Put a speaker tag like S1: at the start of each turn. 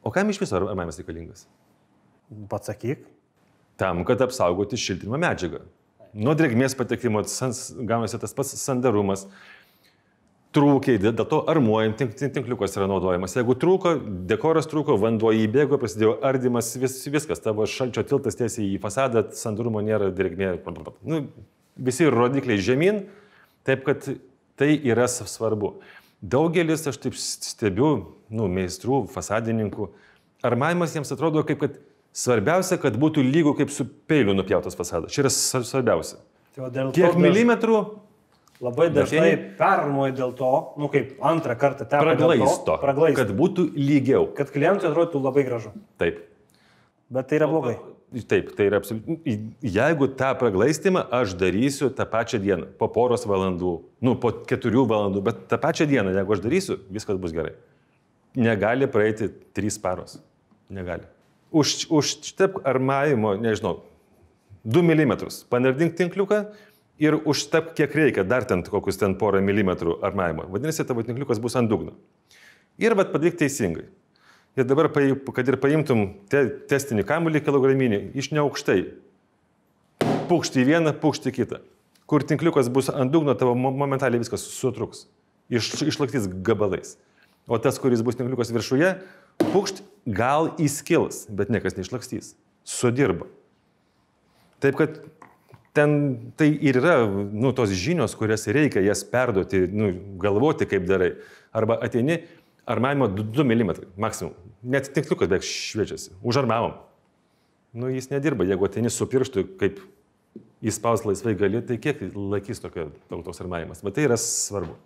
S1: O kam iš viso armavimas reikalingas?
S2: Pasakyk.
S1: Tam, kad apsaugoti šiltinimo medžiagą. Nuo drėgmės patekimo gaunasi tas pats sandarumas. Trūkiai, dėl to armuojant tinkliukas yra naudojamas. Jeigu trūko, dekoras trūko, vanduo įbėgo, prasidėjo ardymas, viskas, tavo šalčio tiltas tiesiai į fasadą, sandarumo nėra, drėgmė. Nu, visi rodikliai žemyn, taip kad tai yra svarbu. Daugelis, aš taip stebiu, meistrų, fasadininkų, armavimas jiems atrodo kaip, kad svarbiausia, kad būtų lygu kaip su peiliu nupjautas fasadas. Čia yra svarbiausia. Kiek milimetrų?
S2: Labai dažnai perarmuoja dėl to, kaip antrą kartą teko
S1: praglaisto, kad būtų lygiau.
S2: Kad klientui atrodytų labai gražu.
S1: Taip.
S2: Bet tai yra blogai.
S1: Taip, tai yra absoliučiai. Jeigu tą praglaistymą aš darysiu tą pačią dieną, po poros valandų, po 4 valandų, bet tą pačią dieną, jeigu aš darysiu, viskas bus gerai. Negali praeiti 3 paros. Negali. Už taip armavimo, 2 mm panardink tinkliuką, ir užtep kiek reikia, dar kokius porą milimetrų armavimo. Vadinasi, tavo tinkliukas bus ant dugno. Ir padaryk teisingai. Ir dabar, kad ir paimtum testinį kamuolį kilograminį, iš neaukštai. Pukšti į vieną, pukšti į kitą. Kur tinkliukas bus ant dugno, tavo momentaliai viskas sutruks. Išlakstys gabalais. O tas, kuris bus tinkliukas viršuje, pukšt gal įskils, bet niekas neišlakstys. Sudirba. Taip, kad ten tai ir yra, tos žinios, kurias reikia jas perduoti, galvoti, kaip darai. Arba ateini, armavimo 2 mm maksimum. Net tinkliukas beveik šviečiasi. Užarmavom. Jis nedirba. Jeigu ateini su pirštu, kaip įspaus laisvai gali, tai kiek laikys toks armavimas. Bet tai yra svarbu.